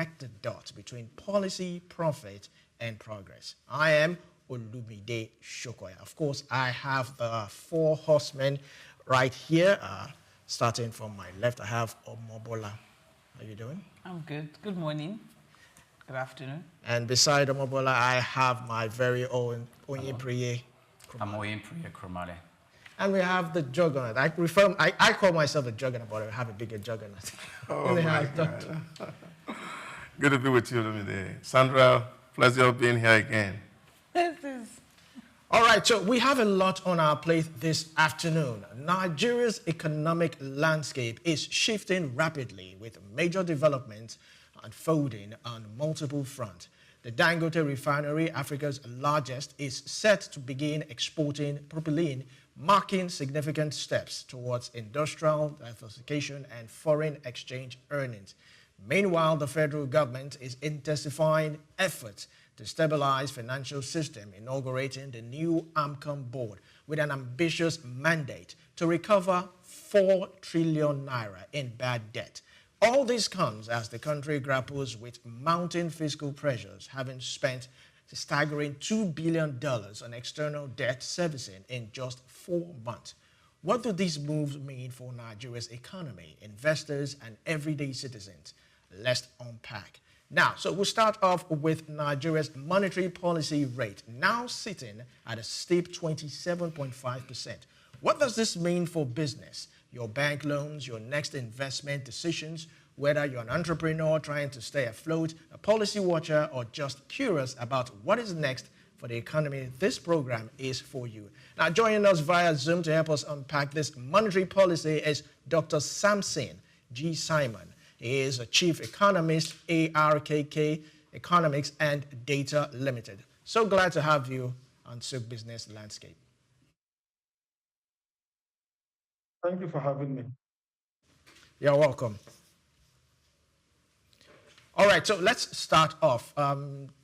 connect the dots between policy, profit, and progress. I am Olumide Sokoya. Of course, I have the four horsemen right here. Starting from my left, I have Omobola. How you doing? I'm good. Good morning. Good afternoon. And beside Omobola, I have my very own Hello. Oyinpreye I'm Krumale. Oyinpreye Krumale. And we have the juggernaut. I call myself a juggernaut, but I have a bigger juggernaut. Oh my God. Good to be with you today. Sandra, pleasure being here again. This is All right, so we have a lot on our plate this afternoon. Nigeria's economic landscape is shifting rapidly with major developments unfolding on multiple fronts. The Dangote Refinery, Africa's largest, is set to begin exporting propylene, marking significant steps towards industrial diversification and foreign exchange earnings. Meanwhile, the federal government is intensifying efforts to stabilize financial system, inaugurating the new AMCOM board with an ambitious mandate to recover 4 trillion naira in bad debt. All this comes as the country grapples with mounting fiscal pressures, having spent a staggering $2 billion on external debt servicing in just 4 months. What do these moves mean for Nigeria's economy, investors, and everyday citizens? Let's unpack. Now, so we'll start off with Nigeria's monetary policy rate, now sitting at a steep 27.5%. What does this mean for business, your bank loans, your next investment decisions, whether you're an entrepreneur trying to stay afloat, a policy watcher, or just curious about what is next for the economy? This program is for you. Now, joining us via Zoom to help us unpack this monetary policy is Dr. Samson G. Simon. He is a chief economist, Arkk Economics and Data Limited. So glad to have you on Souq Business Landscape. Thank you for having me. You're welcome. All right, so let's start off.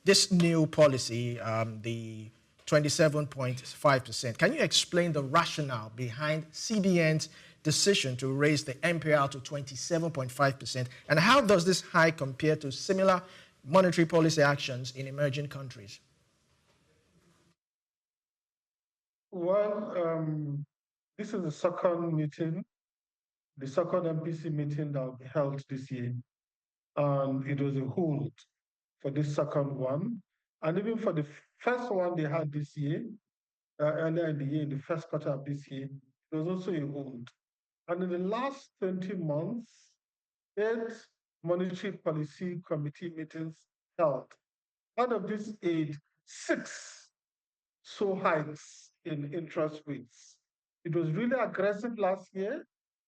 This new policy, the 27.5%, can you explain the rationale behind CBN's decision to raise the MPR to 27.5%, and how does this hike compare to similar monetary policy actions in emerging countries? Well, this is the second meeting, the second MPC meeting that will be held this year. And it was a hold for this second one. And even for the first one they had this year, earlier in the year, in the first quarter of this year, it was also a hold. And in the last 20 months, 8 monetary policy committee meetings held. Out of these 8, 6 saw hikes in interest rates. It was really aggressive last year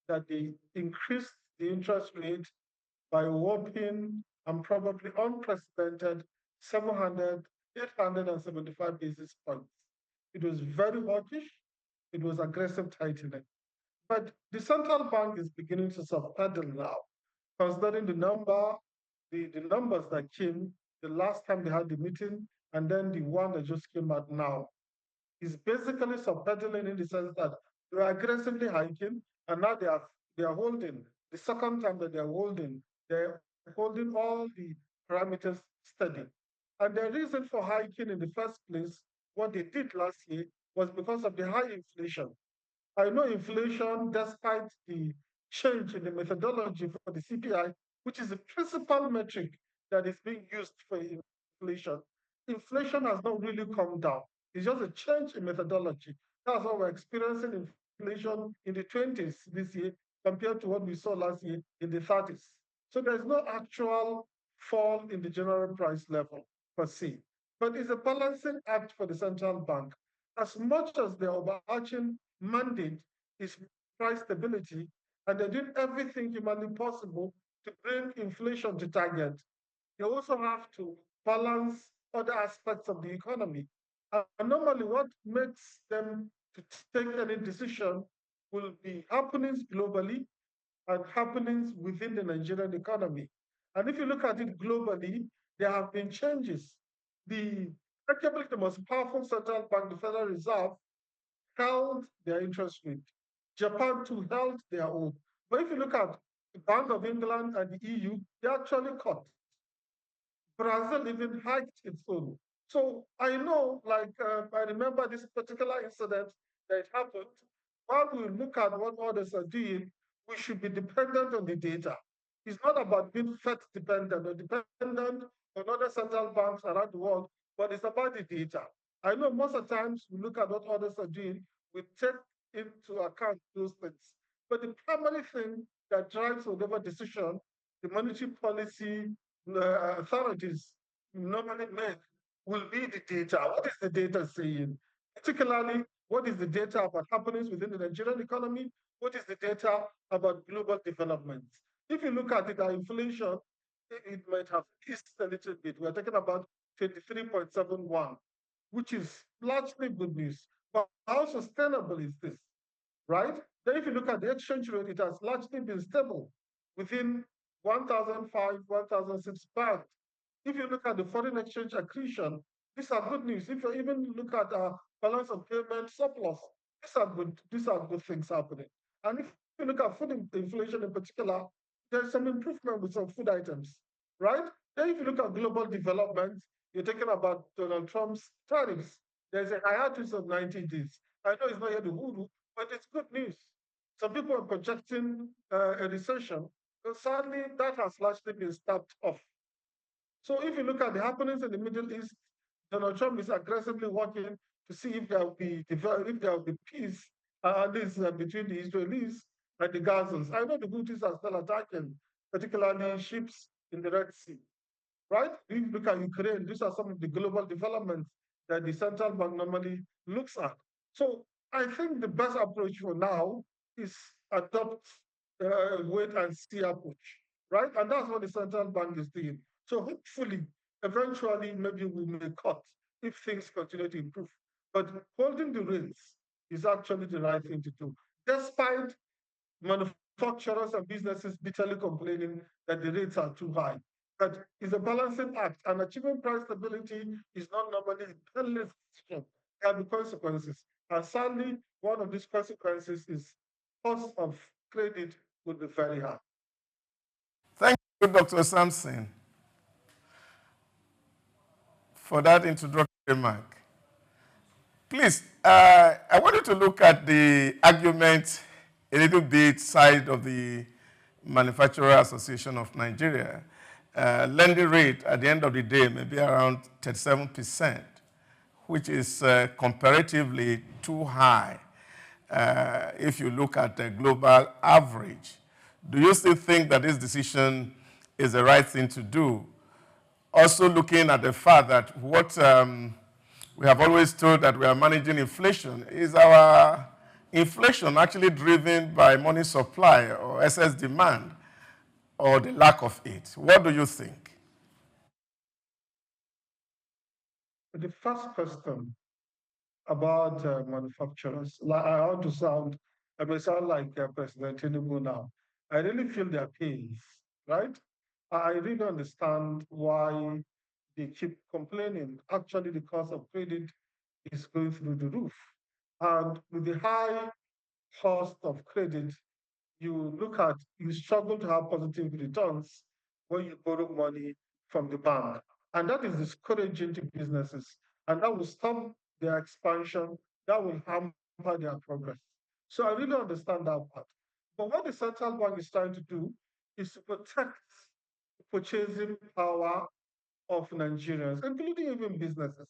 that they increased the interest rate by a whopping and probably unprecedented 875 basis points. It was very hawkish. It was aggressive tightening. But the central bank is beginning to subpedal now, considering the numbers that came the last time they had the meeting, and then the one that just came out now. Is basically subpedaling in the sense that they are aggressively hiking, and now they are holding. The second time that they're holding all the parameters steady. And the reason for hiking in the first place, what they did last year, was because of the high inflation. I know inflation, despite the change in the methodology for the CPI, which is the principal metric that is being used for inflation has not really come down. It's just a change in methodology. That's why we're experiencing inflation in the 20s this year compared to what we saw last year in the 30s. So there's no actual fall in the general price level per se. But it's a balancing act for the central bank. As much as the overarching mandate is price stability, and they're doing everything humanly possible to bring inflation to target, they also have to balance other aspects of the economy. And normally, what makes them to take any decision will be happenings globally and happenings within the Nigerian economy. And if you look at it globally, there have been changes. Arguably the most powerful central bank, the Federal Reserve, held their interest rate. Japan too held their own. But if you look at the Bank of England and the EU, they actually cut. Brazil even hiked its own. So I know, I remember this particular incident that happened. While we look at what others are doing, we should be dependent on the data. It's not about being Fed dependent or dependent on other central banks around the world, but it's about the data. I know most of the times we look at what others are doing, we take into account those things. But the primary thing that drives whatever decision the monetary policy authorities normally make will be the data. What is the data saying? Particularly, what is the data about happenings within the Nigerian economy? What is the data about global developments? If you look at it, our inflation, it might have eased a little bit. We're talking about 23.71, which is largely good news. But how sustainable is this, right? Then if you look at the exchange rate, it has largely been stable within 1,005, 1,006 band. If you look at the foreign exchange accretion, these are good news. If you even look at our balance of payment surplus, these are good things happening. And if you look at food inflation in particular, there's some improvement with some food items, right? Then if you look at global development, you're talking about Donald Trump's tariffs. There's a hiatus of 90 days. I know it's not yet the hoodoo, but it's good news. Some people are projecting a recession, but sadly, that has largely been stopped off. So if you look at the happenings in the Middle East, Donald Trump is aggressively working to see if there will be peace, at least between the Israelis and the Gazans. I know the Houthis are still attacking, particularly ships in the Red Sea, right? If you look at Ukraine, these are some of the global developments that the central bank normally looks at. So I think the best approach for now is adopt wait and see approach, right? And that's what the central bank is doing. So hopefully, eventually, maybe we may cut if things continue to improve. But holding the rates is actually the right thing to do, despite manufacturers and businesses bitterly complaining that the rates are too high. But it's a balancing act, and achieving price stability is not normally a painless decision. There will be consequences. And sadly, one of these consequences is cost of credit will be very high. Thank you, Dr. Samson, for that introductory remark. Please, I want you to look at the argument a little bit side of the Manufacturer Association of Nigeria. Lending rate at the end of the day may be around 37%, which is comparatively too high if you look at the global average. Do you still think that this decision is the right thing to do? Also looking at the fact that what we have always told that we are managing inflation, is our inflation actually driven by money supply or excess demand or the lack of it? What do you think? The first question about manufacturers, I may sound like President Tinubu now. I really feel their pains, right? I really understand why they keep complaining. Actually, the cost of credit is going through the roof. And with the high cost of credit, you struggle to have positive returns when you borrow money from the bank. And that is discouraging to businesses. And that will stop their expansion, that will hamper their progress. So I really understand that part. But what the central bank is trying to do is to protect the purchasing power of Nigerians, including even businesses.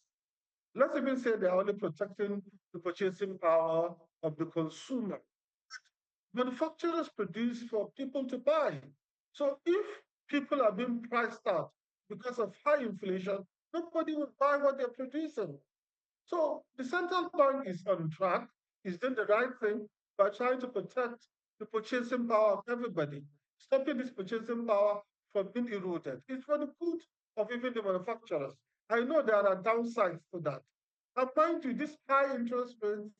Let's even say they're only protecting the purchasing power of the consumer. Manufacturers produce for people to buy. So if people are being priced out because of high inflation, nobody will buy what they're producing. So the central bank is on track, is doing the right thing by trying to protect the purchasing power of everybody, stopping this purchasing power from being eroded. It's for the good of even the manufacturers. I know there are downsides to that. And mind you, these high interest rates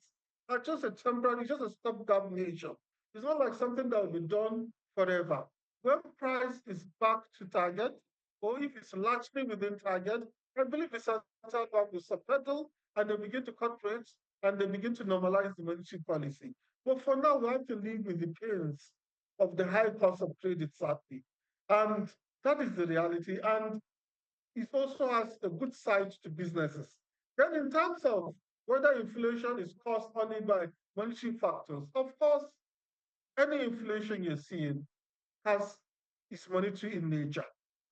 are just a temporary, just a stopgap measure. It's not like something that will be done forever. When price is back to target, or if it's largely within target, I believe the central bank will subtitle and they begin to cut rates and they begin to normalize the monetary policy. But for now, we have to live with the pains of the high cost of credit, sadly. And that is the reality. And it also has a good side to businesses. Then in terms of whether inflation is caused only by monetary factors, of course, any inflation you're seeing has is monetary in nature.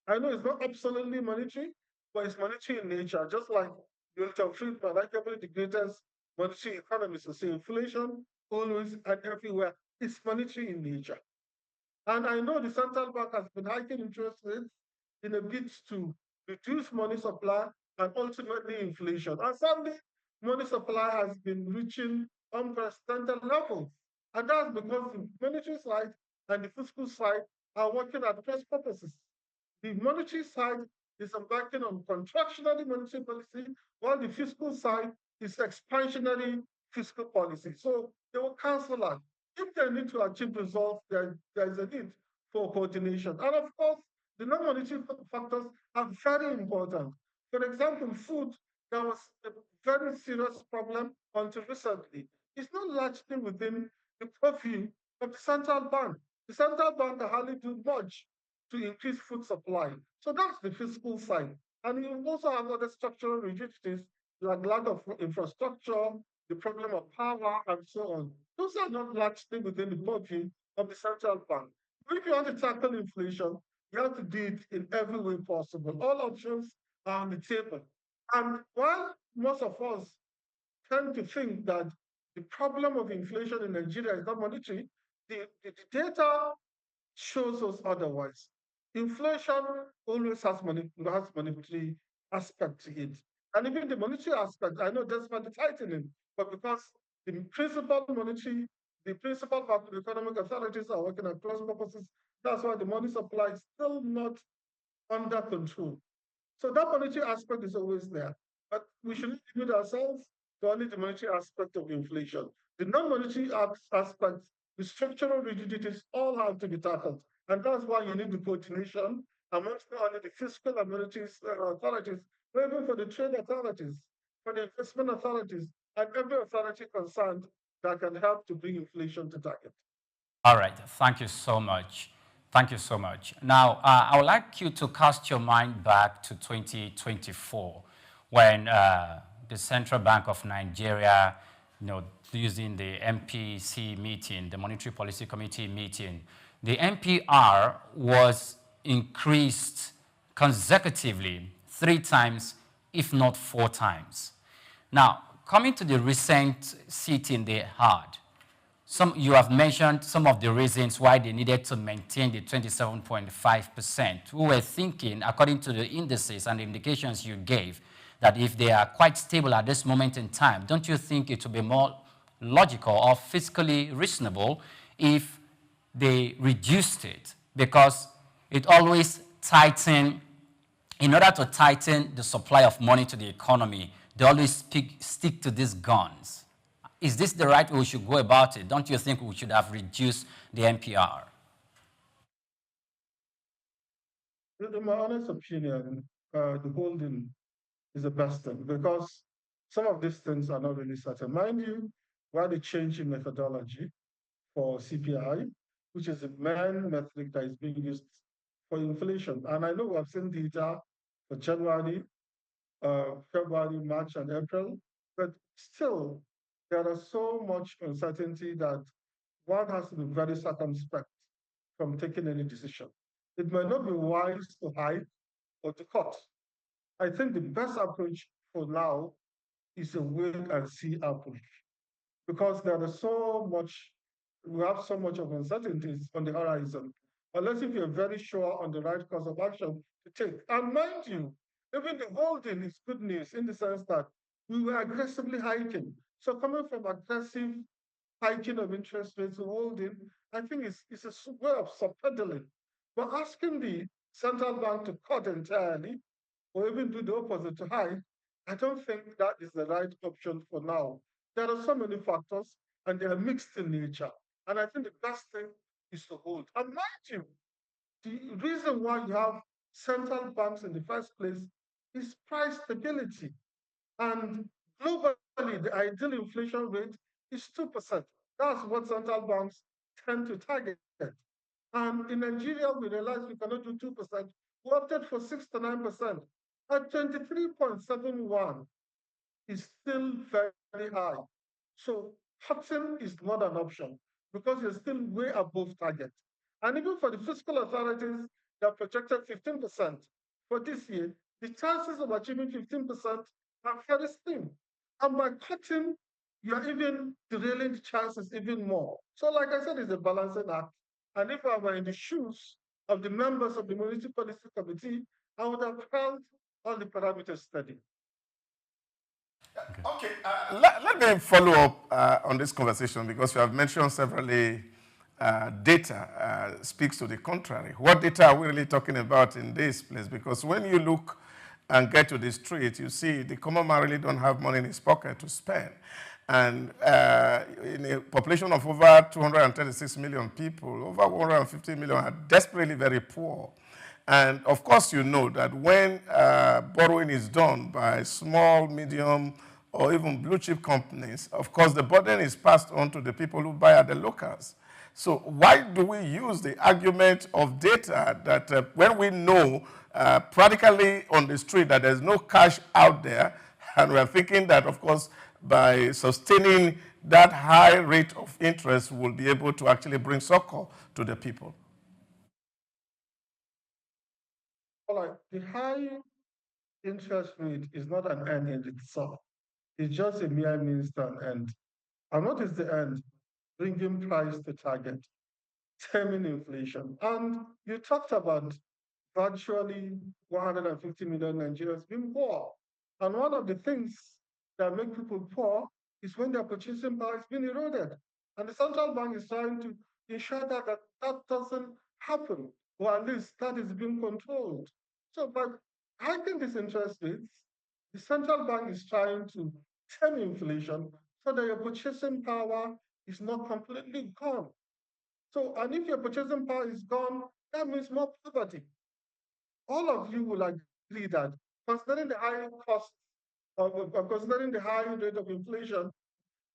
I know it's not absolutely monetary, but it's monetary in nature. Just like Milton Friedman, arguably the greatest monetary economist, to say inflation always and everywhere is monetary in nature. And I know the central bank has been hiking interest rates in a bid to reduce money supply and ultimately inflation. And sadly, money supply has been reaching unprecedented levels. And that's because the monetary side and the fiscal side are working at cross purposes. The monetary side is embarking on contractionary monetary policy, while the fiscal side is expansionary fiscal policy. So they will cancel out. If they need to achieve results, there is a need for coordination. And of course, the non-monetary factors are very important. For example, food, there was a very serious problem until recently. It's not largely within the purview of the central bank. The central bank can hardly do much to increase food supply. So that's the fiscal side. And you also have other structural rigidities like lack of infrastructure, the problem of power, and so on. Those are not largely within the purview of the central bank. If you want to tackle inflation, you have to do it in every way possible. All options are on the table. And while most of us tend to think that the problem of inflation in Nigeria is not monetary, the data shows us otherwise. Inflation always has monetary aspect to it. And even the monetary aspect, I know despite the tightening, but because the principal economic authorities are working at cross purposes, that's why the money supply is still not under control. So that monetary aspect is always there. But we shouldn't limit ourselves to only the monetary aspect of inflation. The non-monetary aspects, the structural rigidities all have to be tackled. And that's why you need the coordination amongst not only the fiscal and monetary authorities, but even for the trade authorities, for the investment authorities, and every authority concerned that can help to bring inflation to target. All right, thank you so much. Thank you so much. Now, I would like you to cast your mind back to 2024 when the Central Bank of Nigeria, using the MPC meeting, the Monetary Policy Committee meeting, the MPR was increased consecutively 3 times, if not 4 times. Now, coming to the recent sitting they had, you have mentioned some of the reasons why they needed to maintain the 27.5%. We were thinking, according to the indices and the indications you gave, that if they are quite stable at this moment in time, don't you think it would be more logical or fiscally reasonable if they reduced it? Because it always tightens, in order to tighten the supply of money to the economy, they always stick to these guns. Is this the right way we should go about it? Don't you think we should have reduced the MPR? In my honest opinion, the holding is the best thing because some of these things are not really certain. Mind you, we had a change in methodology for CPI, which is the main metric that is being used for inflation. And I know we have seen data for January, February, March, and April, but still, there is so much uncertainty that one has to be very circumspect from taking any decision. It might not be wise to hide or to cut. I think the best approach for now is a wait and see approach because there is so much, we have so much of uncertainties on the horizon, unless if you're very sure on the right course of action to take. And mind you, even the holding is good news in the sense that we were aggressively hiking. So coming from aggressive hiking of interest rates to holding, I think it's a way of subpedaling. But asking the central bank to cut entirely or even do the opposite to hike, I don't think that is the right option for now. There are so many factors and they are mixed in nature. And I think the best thing is to hold. And mind you, the reason why you have central banks in the first place is price stability. And globally, the ideal inflation rate is 2%. That's what central banks tend to target. And in Nigeria, we realized we cannot do 2%. We opted for 6 to 9%. at 23.71 is still very high. So cutting is not an option because you're still way above target. And even for the fiscal authorities that projected 15% for this year, the chances of achieving 15% are very slim. And by cutting, you're even derailing the chances even more. So, like I said, it's a balancing act. And if I were in the shoes of the members of the Monetary Policy Committee, I would have held all the parameters steady. Okay, let me follow up on this conversation because you have mentioned severally data speaks to the contrary. What data are we really talking about in this place? Because when you look and get to the street, you see the common man really don't have money in his pocket to spend. And in a population of over 236 million people, over 150 million are desperately very poor. And of course, you know that when borrowing is done by small, medium, or even blue chip companies, of course, the burden is passed on to the people who buy at the locals. So why do we use the argument of data that when we know practically on the street that there's no cash out there, and we're thinking that, of course, by sustaining that high rate of interest, we'll be able to actually bring succor to the people? All right, the high interest rate is not an end in itself. It's just a mere means to an end. And what is the end? Bringing price to target, stemming inflation. And you talked about virtually 150 million Nigerians being poor. And one of the things that make people poor is when their purchasing power is being eroded. And the central bank is trying to ensure that doesn't happen, or at least that is being controlled. So by hiking these interest rates, the central bank is trying to tame inflation so that your purchasing power is not completely gone. So, and if your purchasing power is gone, that means more poverty. All of you will agree that considering the high cost considering the high rate of inflation,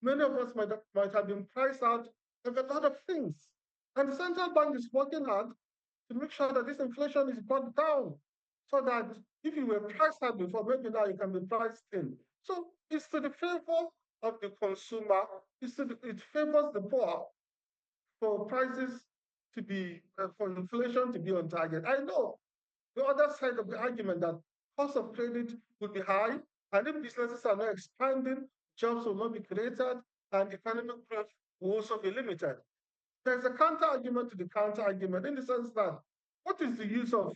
many of us might have been priced out of a lot of things. And the central bank is working hard to make sure that this inflation is brought down so that if you were priced out before, maybe now you can be priced in. So it's to the favor of the consumer, it favors the poor for prices to be, for inflation to be on target. I know the other side of the argument that cost of credit will be high, and if businesses are not expanding, jobs will not be created, and economic growth will also be limited. There's a counter argument to the counter argument in the sense that what is the use of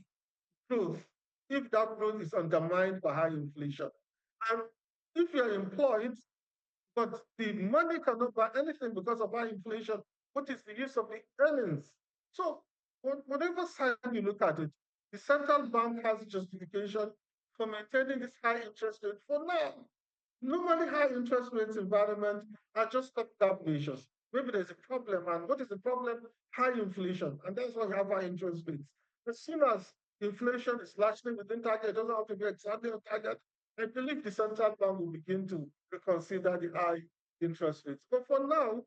growth if that growth is undermined by high inflation? And if you're employed, but the money cannot buy anything because of high inflation, what is the use of the earnings? So, whatever side you look at it, the central bank has justification for maintaining this high interest rate for now. Normally, high interest rates environment are just stopgap measures. Maybe there's a problem, and what is the problem? High inflation, and that's why we have high interest rates. As soon as inflation is largely within target, it doesn't have to be exactly on target. I believe the central bank will begin to reconsider the high interest rates. But for now,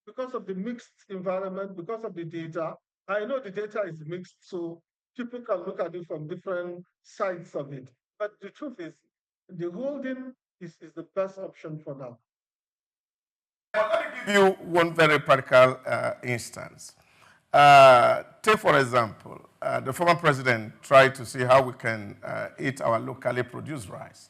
because of the mixed environment, because of the data, I know the data is mixed, so people can look at it from different sides of it. But the truth is, the holding is the best option for now. Let me give you one very practical instance. Take, for example, the former president tried to see how we can eat our locally produced rice.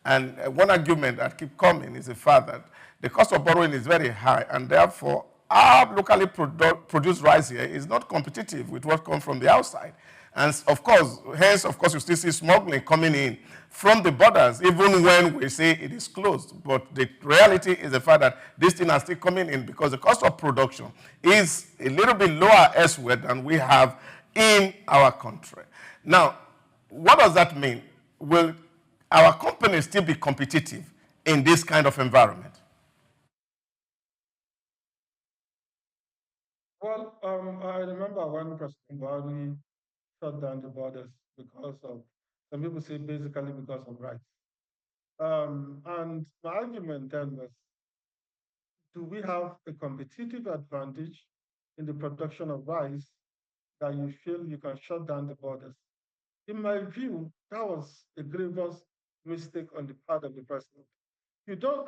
And one argument that keeps coming is the fact that the cost of borrowing is very high, and therefore our locally produced rice here is not competitive with what comes from the outside. And of course, hence, of course, you still see smuggling coming in from the borders, even when we say it is closed. But the reality is the fact that this thing are still coming in because the cost of production is a little bit lower elsewhere than we have in our country. Now, what does that mean? Will our companies still be competitive in this kind of environment? Well, I remember when President Buhari shut down the borders because of, some people say basically because of rights. And my argument then was, do we have a competitive advantage in the production of rice that you feel you can shut down the borders? In my view, that was a grievous mistake on the part of the president.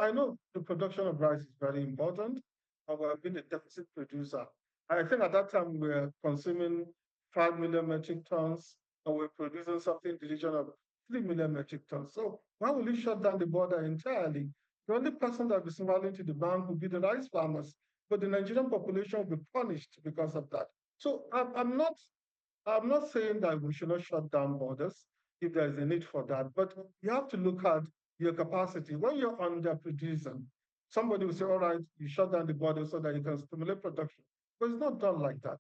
I know the production of rice is very important, and we have been a deficit producer. I think at that time we were consuming 5 million metric tons, and we're producing something in the region of 3 million metric tons. So why will you shut down the border entirely? The only person that will be smiling to the bank will be the rice farmers, but the Nigerian population will be punished because of that. So I'm not saying that we should not shut down borders if there is a need for that, but you have to look at your capacity. When you're underproducing, somebody will say, all right, you shut down the border so that you can stimulate production. But it's not done like that.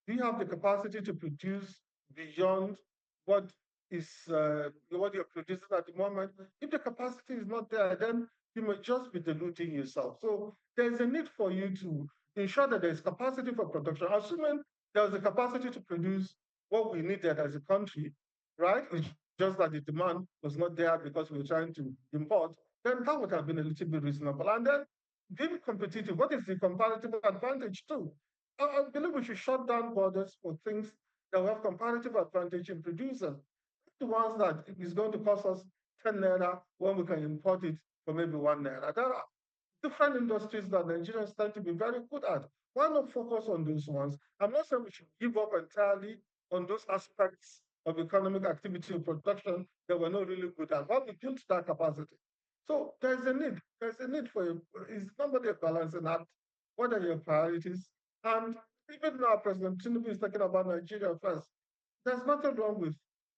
Do you have the capacity to produce beyond what what you're producing at the moment? If the capacity is not there, then you may just be deluding yourself. So there's a need for you to ensure that there's capacity for production, assuming there's a capacity to produce what we needed as a country, right? It's just that the demand was not there because we were trying to import, then that would have been a little bit reasonable. And then being competitive, what is the comparative advantage too? I believe we should shut down borders for things that we have comparative advantage in producing. The ones that is going to cost us 10 naira when we can import it for maybe 1 naira. There are different industries that Nigerians tend to be very good at. Why not focus on those ones? I'm not saying we should give up entirely on those aspects of economic activity and production that we're not really good at. Why we build that capacity? So there's a need. There's a need for it's not a balancing act. What are your priorities? And even now, President Tinubu is talking about Nigeria first. There's nothing wrong with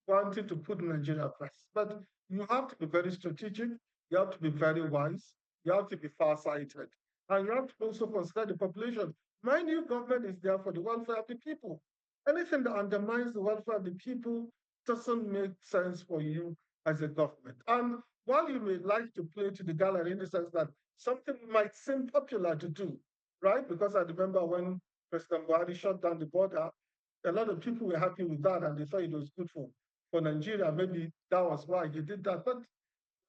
wanting to put Nigeria first, but you have to be very strategic. You have to be very wise. You have to be far-sighted. And you have to also consider the population. Mind you, government is there for the welfare of the people. Anything that undermines the welfare of the people doesn't make sense for you as a government. And while you may like to play to the gallery in the sense that something might seem popular to do, right? Because I remember when President Buhari shut down the border, a lot of people were happy with that and they thought it was good for Nigeria. Maybe that was why he did that. But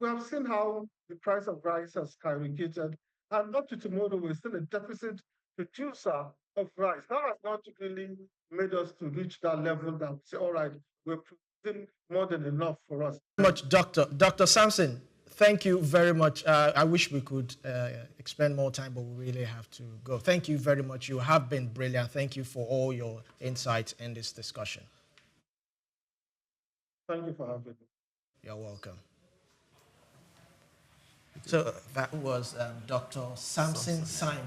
we have seen how the price of rice has skyrocketed, and up to tomorrow, we're still a deficit producer of rice. That has not really made us to reach that level that we say, all right, we're producing more than enough for us. Much, Dr. Samson, thank you very much. I wish we could expend more time, but we really have to go. Thank you very much. You have been brilliant. Thank you for all your insights in this discussion. Thank you for having me. You're welcome. So that was Dr. Samson Simon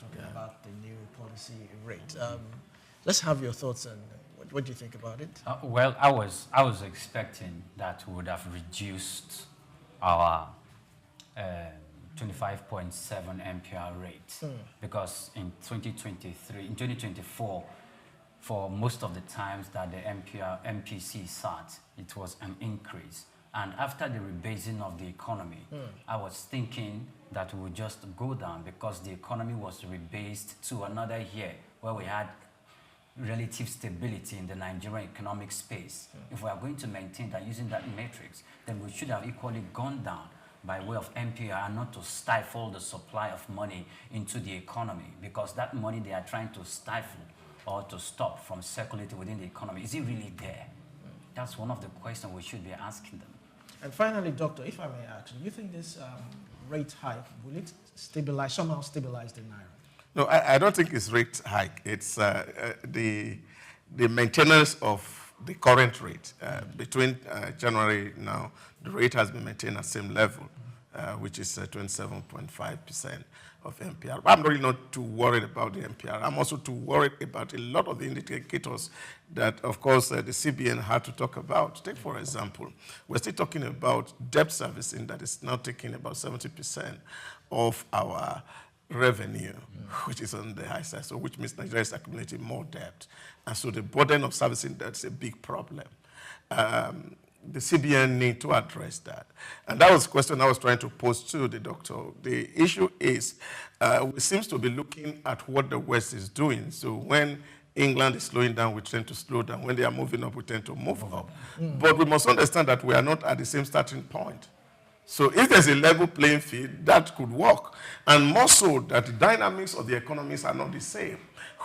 talking about the new policy rate. Let's have your thoughts on what do you think about it? Well, I was expecting that we would have reduced our 25.7 MPR rate because in 2024, for most of the times that the MPC sat, it was an increase. And after the rebasing of the economy, I was thinking that we would just go down because the economy was rebased to another year where we had relative stability in the Nigerian economic space. If we are going to maintain that using that matrix, then we should have equally gone down by way of MPR and not to stifle the supply of money into the economy, because that money they are trying to stifle or to stop from circulating within the economy, is it really there? That's one of the questions we should be asking them. And finally, Doctor, if I may ask, do you think this rate hike, will it somehow stabilize the Naira? No, I don't think it's rate hike. It's the maintenance of the current rate. Between January now, the rate has been maintained at the same level, which is 27.5% of MPR. I'm really not too worried about the MPR. I'm also too worried about a lot of the indicators that, of course, the CBN had to talk about. Take, for example, we're still talking about debt servicing that is now taking about 70% of our revenue, which is on the high side, so which means Nigeria is accumulating more debt. And so the burden of servicing debt is a big problem. The CBN need to address that. And that was the question I was trying to pose to the doctor. The issue is, we seem to be looking at what the West is doing. So when England is slowing down, we tend to slow down. When they are moving up, we tend to move up. But we must understand that we are not at the same starting point. So if there's a level playing field, that could work. And more so that the dynamics of the economies are not the same.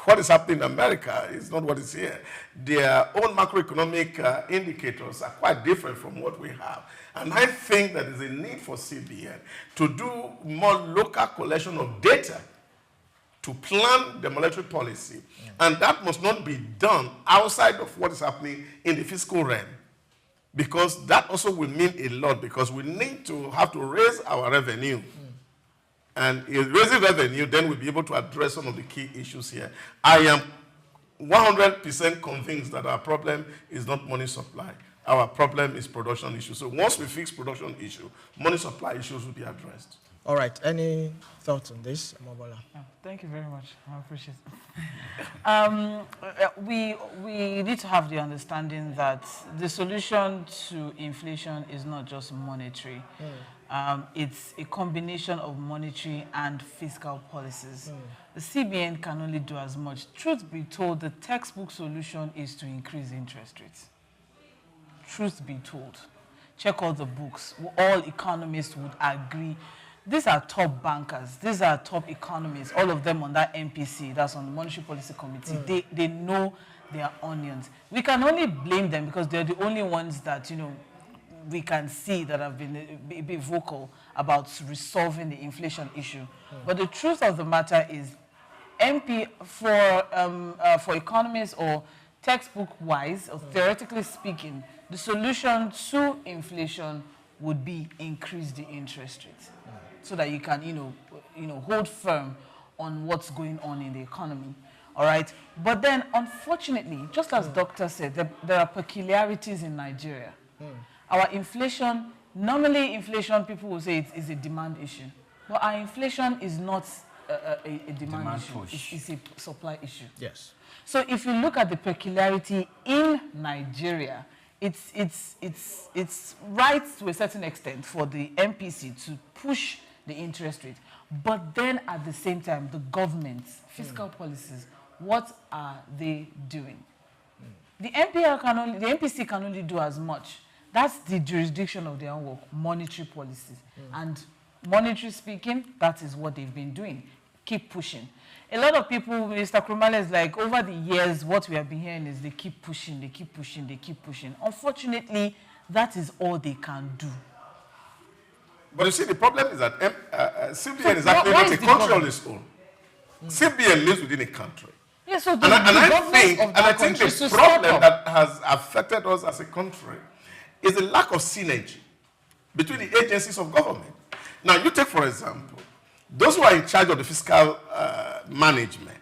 What is happening in America is not what is here. Their own macroeconomic indicators are quite different from what we have. And I think that there's a need for CBN to do more local collection of data to plan the monetary policy. And that must not be done outside of what is happening in the fiscal realm. Because that also will mean a lot, because we need to have to raise our revenue. And if raising revenue, then we'll be able to address some of the key issues here. I am 100% convinced that our problem is not money supply. Our problem is production issue. So once we fix production issue, money supply issues will be addressed. All right. Any thoughts on this, Omobola? Thank you very much. I appreciate it. We need to have the understanding that the solution to inflation is not just monetary. It's a combination of monetary and fiscal policies. The CBN can only do as much. Truth be told, the textbook solution is to increase interest rates. Truth be told. Check all the books. All economists would agree. These are top bankers. These are top economists, all of them on that MPC, that's on the Monetary Policy Committee. They know their onions. We can only blame them because they're the only ones that, we can see that have been vocal about resolving the inflation issue. But the truth of the matter is, for economists or textbook-wise, or theoretically speaking, the solution to inflation would be increase the interest rates, so that you can, hold firm on what's going on in the economy. All right. But then, unfortunately, just as Doctor said, there are peculiarities in Nigeria. Our inflation, normally inflation, people will say it is a demand issue. But our inflation is not a demand issue. It's a supply issue. Yes. So if you look at the peculiarity in Nigeria, it's right to a certain extent for the MPC to push the interest rate. But then at the same time, the government's fiscal policies, what are they doing? The MPC can only do as much. That's the jurisdiction of their own work, monetary policies. And monetary speaking, that is what they've been doing. Keep pushing. A lot of people, Mr. Krumale is like, over the years, what we have been hearing is they keep pushing, they keep pushing, they keep pushing. Unfortunately, that is all they can do. But you see, the problem is that CBN is actually not a country on its own. CBN lives within a country. Yeah, so I think the problem that has affected us as a country is the lack of synergy between the agencies of government. Now, you take, for example, those who are in charge of the fiscal management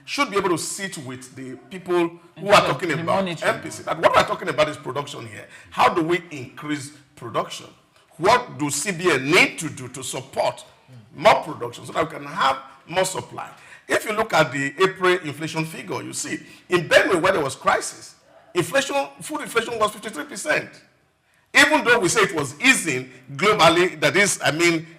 should be able to sit with the people who are talking about MPC. And what we're talking about is production here. How do we increase production? What do CBN need to do to support more production so that we can have more supply? If you look at the April inflation figure, you see, in Benue, where there was crisis, food inflation was 53%. Even though we say it was easing globally, that is,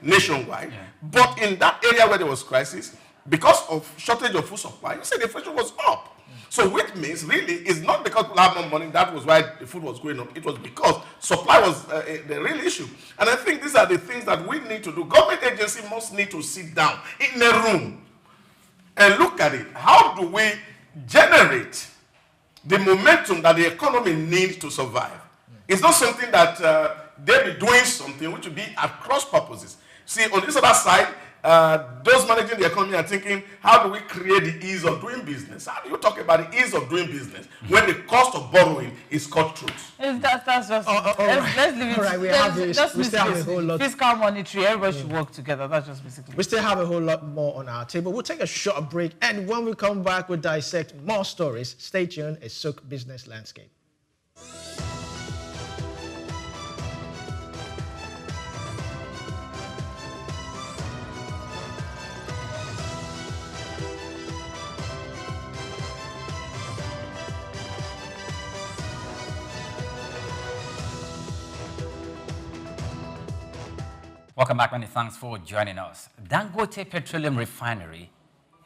nationwide, but in that area where there was crisis, because of shortage of food supply, you say the inflation was up. So which means, really, it's not because people have more money, that was why the food was going up. It was because supply was the real issue. And I think these are the things that we need to do. Government agency must need to sit down in a room and look at it. How do we generate the momentum that the economy needs to survive? It's not something that they'll be doing something which will be at cross purposes. See, on this other side, those managing the economy are thinking, how do we create the ease of doing business? How do you talk about the ease of doing business when the cost of borrowing is cut through? That's just, let's leave it. All right, we still have a whole lot. Fiscal, monetary, everybody should work together. That's just basically. We still have a whole lot more on our table. We'll take a short break, and when we come back, we'll dissect more stories. Stay tuned. It's Souq Business Landscape. Welcome back, many thanks for joining us. Dangote Petroleum Refinery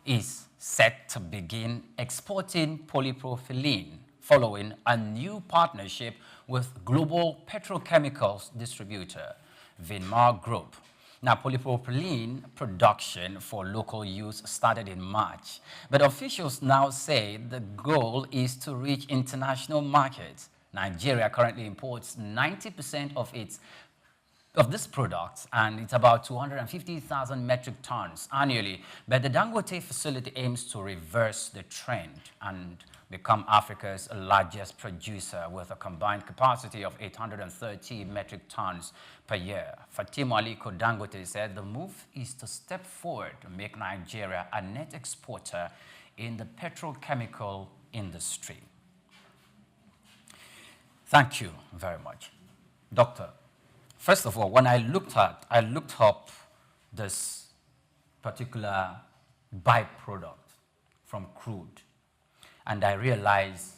is set to begin exporting polypropylene following a new partnership with global petrochemicals distributor. Vinmar Group. Now, polypropylene production for local use started in March, but officials now say the goal is to reach international markets. Nigeria currently imports 90% of this product, and it's about 250,000 metric tons annually. But the Dangote facility aims to reverse the trend and become Africa's largest producer with a combined capacity of 830 metric tons per year. Fatima Aliko Dangote said the move is to step forward to make Nigeria a net exporter in the petrochemical industry. Thank you very much. Doctor, first of all, when I looked up this particular byproduct from crude, and I realized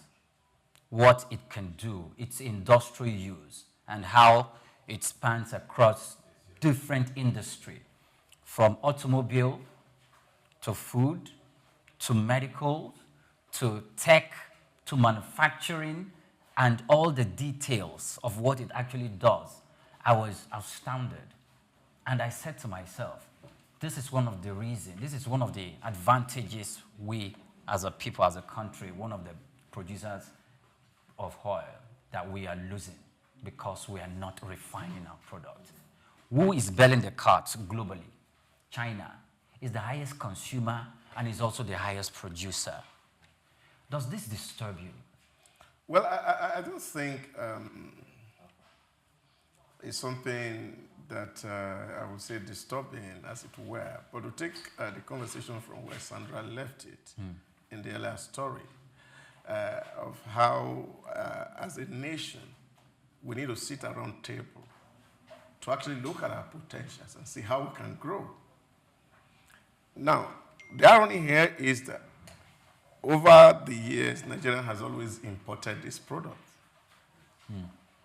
what it can do, its industrial use, and how it spans across different industry, from automobile to food to medical to tech to manufacturing, and all the details of what it actually does. I was astounded. And I said to myself, this is one of the reasons, this is one of the advantages we as a people, as a country, one of the producers of oil that we are losing because we are not refining our product. Who is belling the cart globally? China is the highest consumer and is also the highest producer. Does this disturb you? Well, I don't think it's something that I would say disturbing, as it were. But to take the conversation from where Sandra left it in the earlier story, of how, as a nation, we need to sit around table to actually look at our potentials and see how we can grow. Now, the irony here is that over the years, Nigeria has always imported this product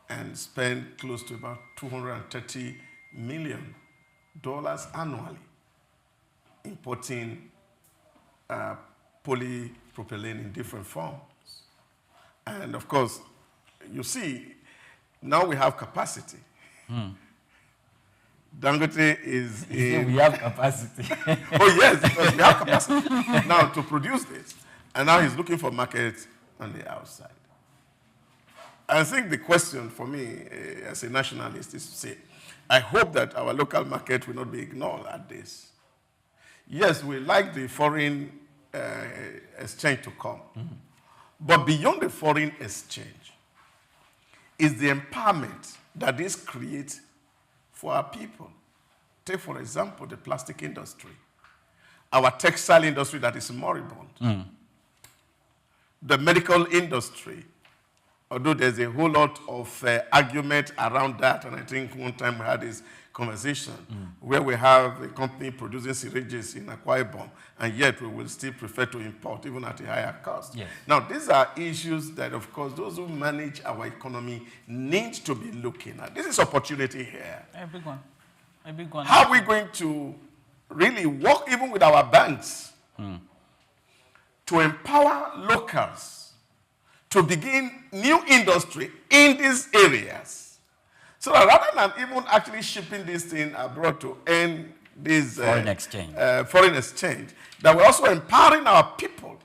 and spent close to about $230 million annually importing polypropylene in different forms. And of course, you see, now we have capacity. Dangote is in... We have capacity. Oh yes, because we have capacity now to produce this. And now he's looking for markets on the outside. I think the question for me as a nationalist is to say, I hope that our local market will not be ignored at this. Yes, we like the foreign exchange to come. But beyond the foreign exchange is the empowerment that this creates for our people. Take, for example, the plastic industry, our textile industry that is moribund, the medical industry, although there's a whole lot of argument around that, and I think one time we had this conversation where we have a company producing syringes in Akwa Ibom, and yet we will still prefer to import even at a higher cost. Yes. Now, these are issues that, of course, those who manage our economy need to be looking at. This is opportunity here. A big one. A big one. How are we going to really work even with our banks to empower locals to begin new industry in these areas? So that rather than even actually shipping this thing abroad to earn this foreign exchange, that we're also empowering our people.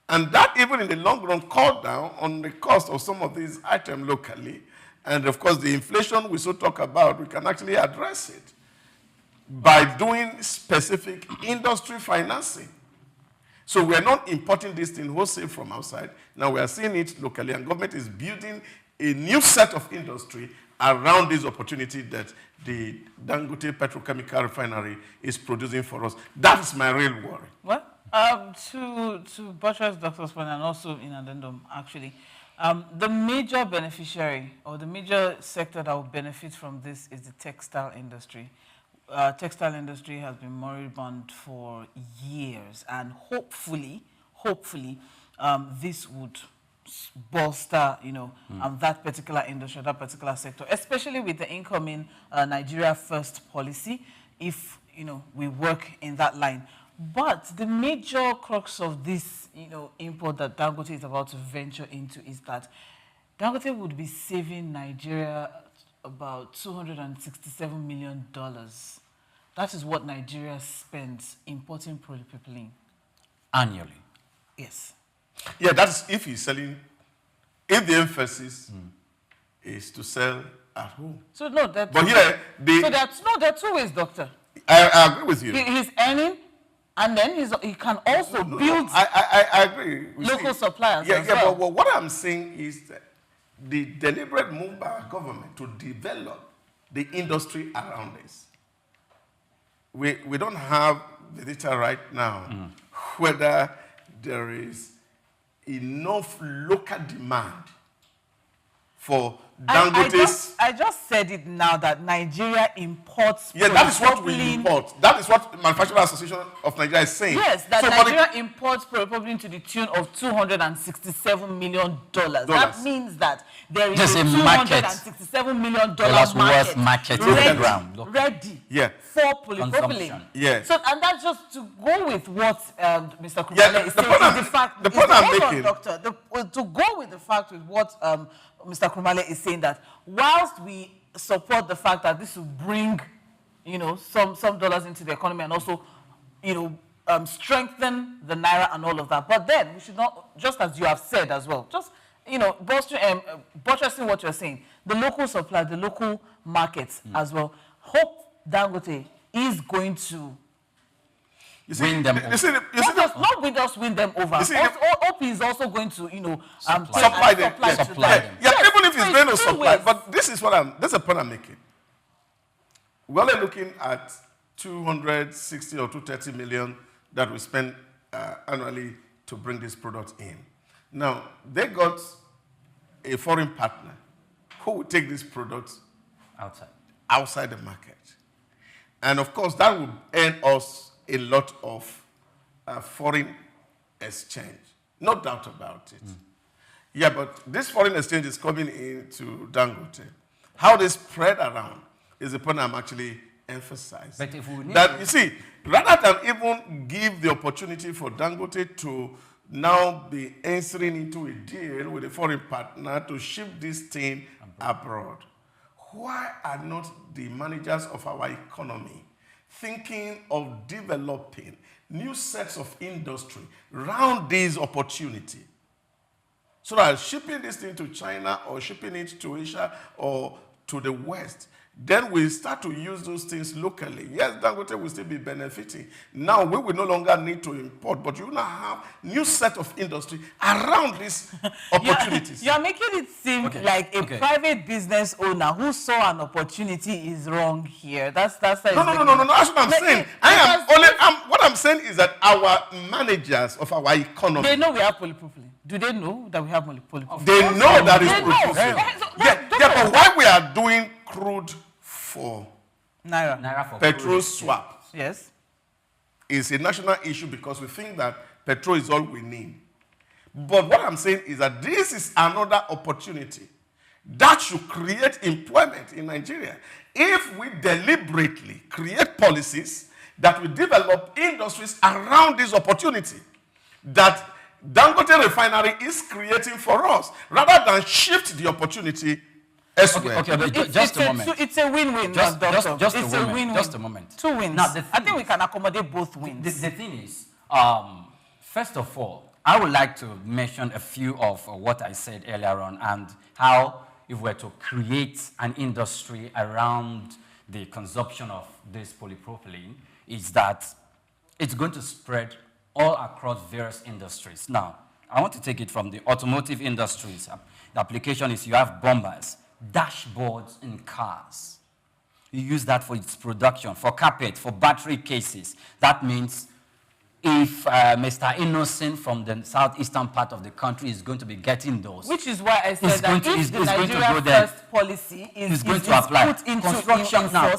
And that even in the long run cut down on the cost of some of these items locally. And of course the inflation we so talk about, we can actually address it by doing specific industry financing. So we are not importing this thing wholesale from outside. Now we are seeing it locally, and government is building a new set of industry around this opportunity that the Dangote Petrochemical Refinery is producing for us. That is my real worry. Well, to buttress Doctor's point, and also in addendum, actually, the major beneficiary or the major sector that will benefit from this is the textile industry. Textile industry has been moribund for years, and hopefully, this would bolster, that particular industry, that particular sector, especially with the incoming Nigeria First policy, if, we work in that line. But the major crux of this, import that Dangote is about to venture into is that Dangote would be saving Nigeria about $267 million. That is what Nigeria spends importing polypropylene. Annually? Yes. Yeah, that's if he's selling, if the emphasis is to sell at home. So no, that. But here, so there are two ways, Doctor. I agree with you. He's earning, and then he can also build. I agree. Local suppliers. Yeah, as well. But what I'm saying is that the deliberate move by our government to develop the industry around us. We don't have the data right now whether there is enough local demand for Dangote's. I just said it now that Nigeria imports. Yeah, that is what we import. That is what Manufacturers Association of Nigeria is saying. Yes, that Nigeria imports polypropylene to the tune of $267 million. That means that there is just a $267 million market ready for polypropylene. Yeah. So, and that's just to go with what Mr. Krumale is saying. The fact, the point I'm making, Doctor, to go with the fact with what Mr. Krumale is saying, that whilst we support the fact that this will bring, some dollars into the economy and also, strengthen the naira and all of that, but then we should not, just as you have said as well, just buttressing what you're saying, the local supply, the local markets as well. Hope Dangote is going to win them over. Not just win them over. OP is also going to, supply them. Yeah, even if it's going to supply. But this is the point I'm making. We're only looking at 260 or 230 million that we spend annually to bring this product in. Now, they got a foreign partner who will take this product outside the market. And of course, that would earn us a lot of foreign exchange. No doubt about it. Yeah, but this foreign exchange is coming into Dangote. How they spread around is the point I'm actually emphasizing. But if we need that, you see, rather than even give the opportunity for Dangote to now be entering into a deal with a foreign partner to ship this thing abroad, why are not the managers of our economy thinking of developing new sets of industry around this opportunity? So that shipping this thing to China or shipping it to Asia or to the West, then we start to use those things locally. Yes, Dangote will still be benefiting. Now we will no longer need to import, but you now have new set of industry around these opportunities. You're making it seem like a private business owner who saw an opportunity is wrong here. That's no. That's what I'm saying. What I'm saying is that our managers of our economy, they know we have polypropylene. Do they know that we have polypropylene? They know that it's polypropylene. But why we are doing crude for Naira for petrol swap is a national issue because we think that petrol is all we need. But what I'm saying is that this is another opportunity that should create employment in Nigeria. If we deliberately create policies that will develop industries around this opportunity that Dangote Refinery is creating for us, rather than shift the opportunity elsewhere. Okay, but just a moment. It's a win-win, Just a moment. Two wins. Now, I think we can accommodate both wins. The thing is, first of all, I would like to mention a few of what I said earlier on and how if we're to create an industry around the consumption of this polypropylene, is that it's going to spread all across various industries. Now, I want to take it from the automotive industries. The application is you have bumpers, dashboards in cars. You use that for its production, for carpet, for battery cases. That means if Mr. Innocent from the southeastern part of the country is going to be getting those. Which is why I said that if the Nigeria First policy is going to apply. Put into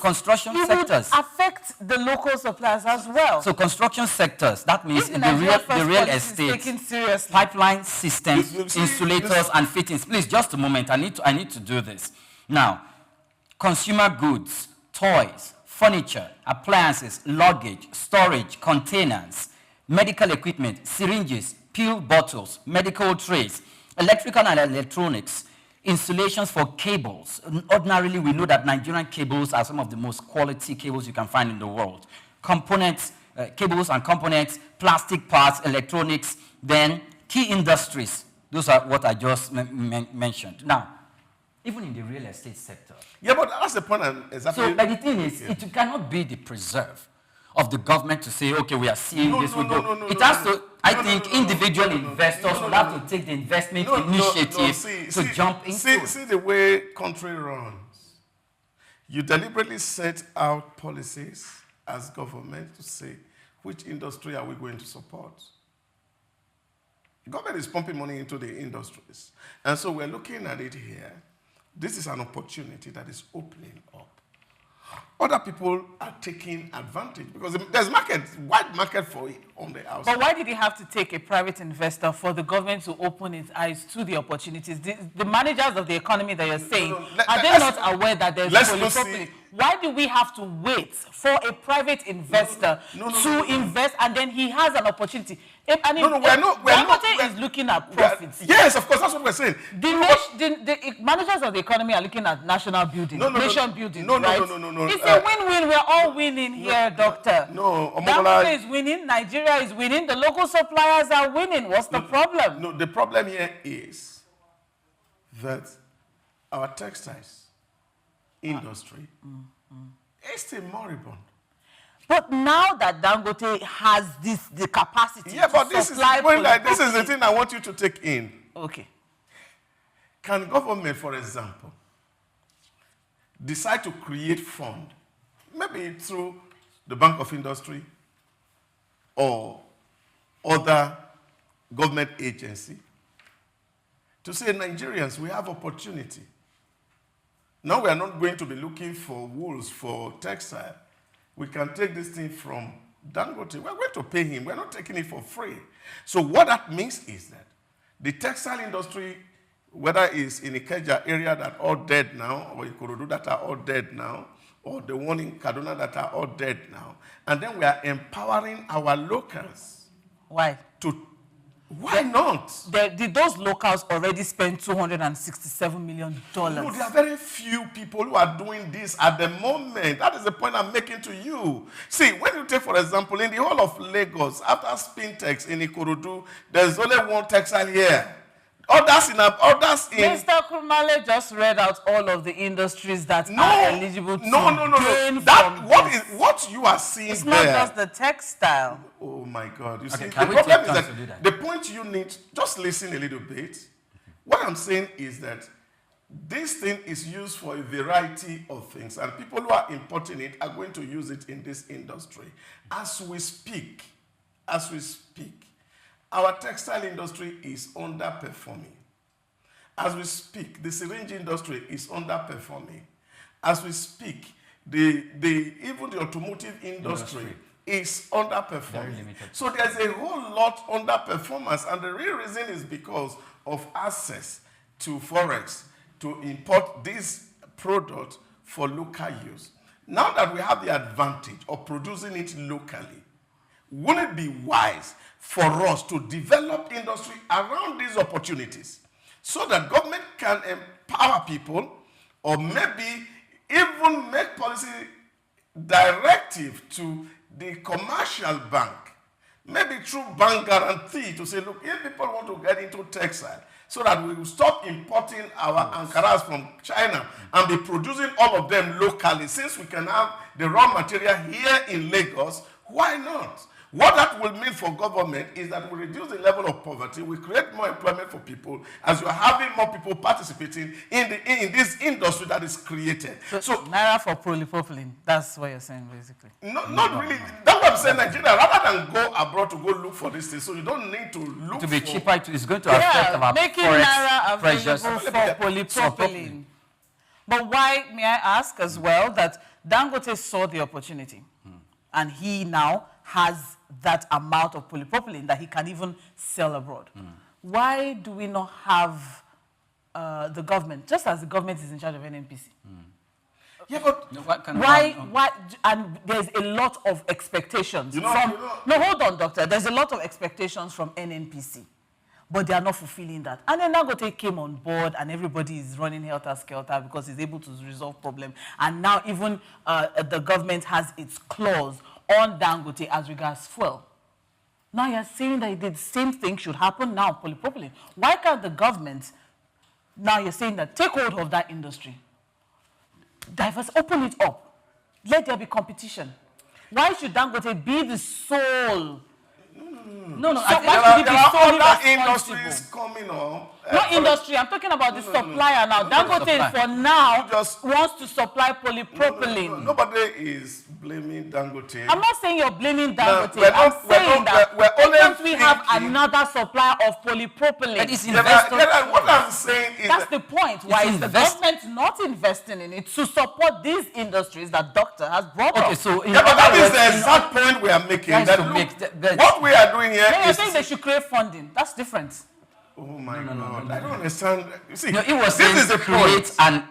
construction it sectors. Would affect the local suppliers as well. So construction sectors, that means the real estate, pipeline systems, insulators and fittings. Please, just a moment. I need to do this. Now, consumer goods, toys, furniture, appliances, luggage, storage, containers, medical equipment, syringes, pill bottles, medical trays, electrical and electronics, Installations for cables. Ordinarily, we know that Nigerian cables are some of the most quality cables you can find in the world. Components, cables and components, plastic parts, electronics, then key industries. Those are what I just mentioned. Now, even in the real estate sector. Yeah, but that's the point. Exactly. So, but the thing is, it cannot be the preserve of the government to say, okay, we are seeing this, we go. It has to, I think, individual investors will have to take the investment initiative to jump into. See the way country runs. You deliberately set out policies as government to say, which industry are we going to support? The government is pumping money into the industries. And so we're looking at it here. This is an opportunity that is opening up. Other people are taking advantage because there's wide market for it on the outside. But why did he have to take a private investor for the government to open its eyes to the opportunities? The managers of the economy that you're saying, are they not aware that there's polypropylene? Why do we have to wait for a private investor to invest and then he has an opportunity? Dangote is looking at profits. Yes, of course, that's what we're saying. The managers of the economy are looking at national building, nation building, right? No. It's a win-win. We're all winning here, Doctor. No, Dangote is winning. Nigeria is winning. The local suppliers are winning. What's the problem? No, the problem here is that our textiles industry is still moribund. But now that Dangote has the capacity to supply this is the thing I want you to take in. Okay. Can government, for example, decide to create fund, maybe through the Bank of Industry or other government agency, to say, Nigerians, we have opportunity. Now we are not going to be looking for wools for textile. We can take this thing from Dangote. We're going to pay him. We're not taking it for free. So what that means is that the textile industry, whether it's in Ikeja area that are all dead now, or Ikorodu that are all dead now, or the one in Kaduna that are all dead now, and then we are empowering our locals. Why? Why not? Did those locals already spend $267 million? No, there are very few people who are doing this at the moment. That is the point I'm making to you. See, when you take, for example, in the whole of Lagos, after Spintex in Ikorodu, there's only one textile here. Others in Mr. Krumale just read out all of the industries that are eligible to gain from what you are seeing it's there. It's not just the textile. Oh my God! You see, the problem is that the point you need, just listen a little bit. What I'm saying is that this thing is used for a variety of things, and people who are importing it are going to use it in this industry. As we speak, our textile industry is underperforming. As we speak, the syringe industry is underperforming. As we speak, even the automotive industry is underperforming. So there's a whole lot underperformance, and the real reason is because of access to forex to import this product for local use. Now that we have the advantage of producing it locally, wouldn't it be wise for us to develop industry around these opportunities so that government can empower people, or maybe even make policy directive to the commercial bank, maybe through bank guarantee, to say, look, if people want to get into textile, so that we will stop importing our Ankaras from China and be producing all of them locally, since we can have the raw material here in Lagos, why not? What that will mean for government is that we reduce the level of poverty, we create more employment for people, as you are having more people participating in this industry that is created. So Naira for polypropylene, that's what you're saying, basically. Not really. That's what I'm saying, Nigeria, rather than go abroad to go look for this thing, so you don't need to look to be cheaper, it's going to affect our making Naira available for polypropylene. But why, may I ask as well, that Dangote saw the opportunity, and he now has that amount of polypropylene that he can even sell abroad. Why do we not have the government, just as the government is in charge of NNPC? Yeah, but why? And there's a lot of expectations No, hold on, Doctor. There's a lot of expectations from NNPC. but they are not fulfilling that. And then Dangote came on board, and everybody is running helter-skelter because he's able to resolve problem. And now even the government has its clause on Dangote as regards fuel. Now you're saying that the same thing should happen now, polypropylene. Why can't the government, now you're saying that take hold of that industry, open it up, let there be competition? Why should Dangote be the sole? No, So I why should There it be are solely other responsible? industries coming up. Not industry, I'm talking about the supplier now. Dangote for now wants to supply polypropylene. Nobody is blaming Dangote. I'm not saying you're blaming Dangote. we're I'm not- saying that we're only why don't we have thinking- another supplier of polypropylene? That is What I'm saying is That's that the point. Why is the invest- government not investing in it to support these industries that Doctor has brought up? Okay, so in yeah, but that other is the words, exact point we are making. Guys, That to look, make the- what we are doing here No, you're is... saying they should create funding. That's different. Oh my God, I don't understand. You see, No, it was this saying is the create point. an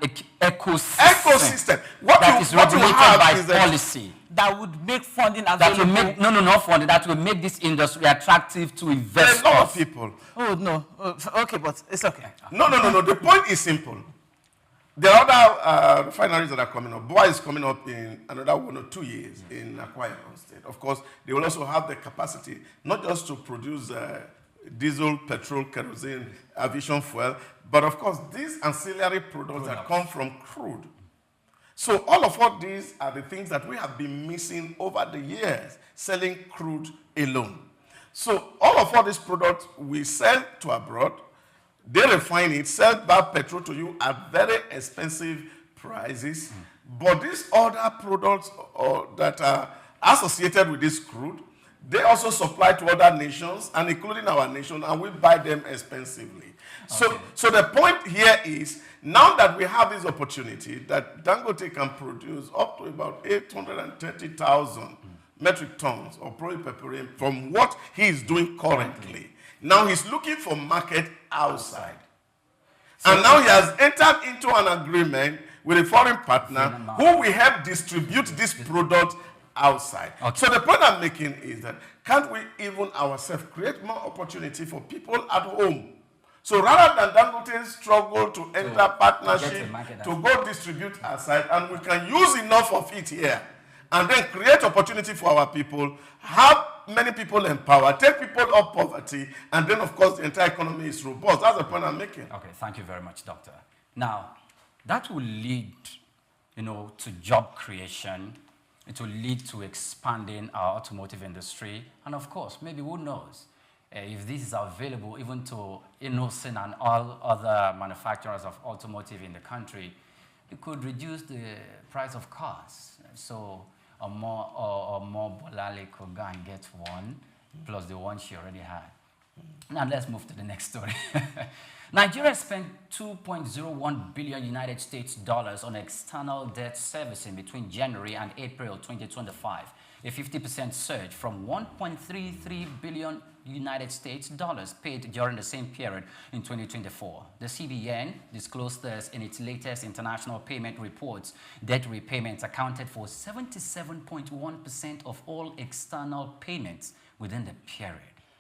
ecosystem. Ecosystem. What That is what regulated have by is that- policy. That would make funding That will available. make not funding. That will make this industry attractive to There are investors. a lot of people. Oh, no. Okay, but it's okay. No. The point is simple. There are other refineries that are coming up. Boa is coming up in another 1 or 2 years in Akwa Ibom State. Of course, they will also have the capacity not just to produce diesel, petrol, kerosene, aviation fuel, but of course, these ancillary products that come from crude. So all of what these are the things that we have been missing over the years, selling crude alone. So all of what these products we sell to abroad, they refine it, sell back petrol to you at very expensive prices. But these other products that are associated with this crude, they also supply to other nations, and including our nation, and we buy them expensively. Okay. So the point here is, now that we have this opportunity that Dangote can produce up to about 830,000 metric tons of polypropylene from what he is doing currently. Now he's looking for market outside. And now he has entered into an agreement with a foreign partner who will help distribute this product outside. Okay. So the point I'm making is that can't we even ourselves create more opportunity for people at home? So rather than Dangote struggle to enter partnership, to go distribute outside, and we can use enough of it here, and then create opportunity for our people, have many people empowered, take people off poverty, and then of course the entire economy is robust. That's the point I'm making. Okay, thank you very much, Doctor. Now, that will lead, to job creation. It will lead to expanding our automotive industry, and of course, maybe who knows, if this is available even to Innocent and all other manufacturers of automotive in the country, it could reduce the price of cars. So more Bolale could go and get one, plus the one she already had. Now let's move to the next story. Nigeria spent $2.01 billion United States dollars on external debt servicing between January and April 2025, a 50% surge from $1.33 billion United States dollars paid during the same period in 2024. The CBN disclosed this in its latest international payment reports. Debt repayments accounted for 77.1% of all external payments within the period,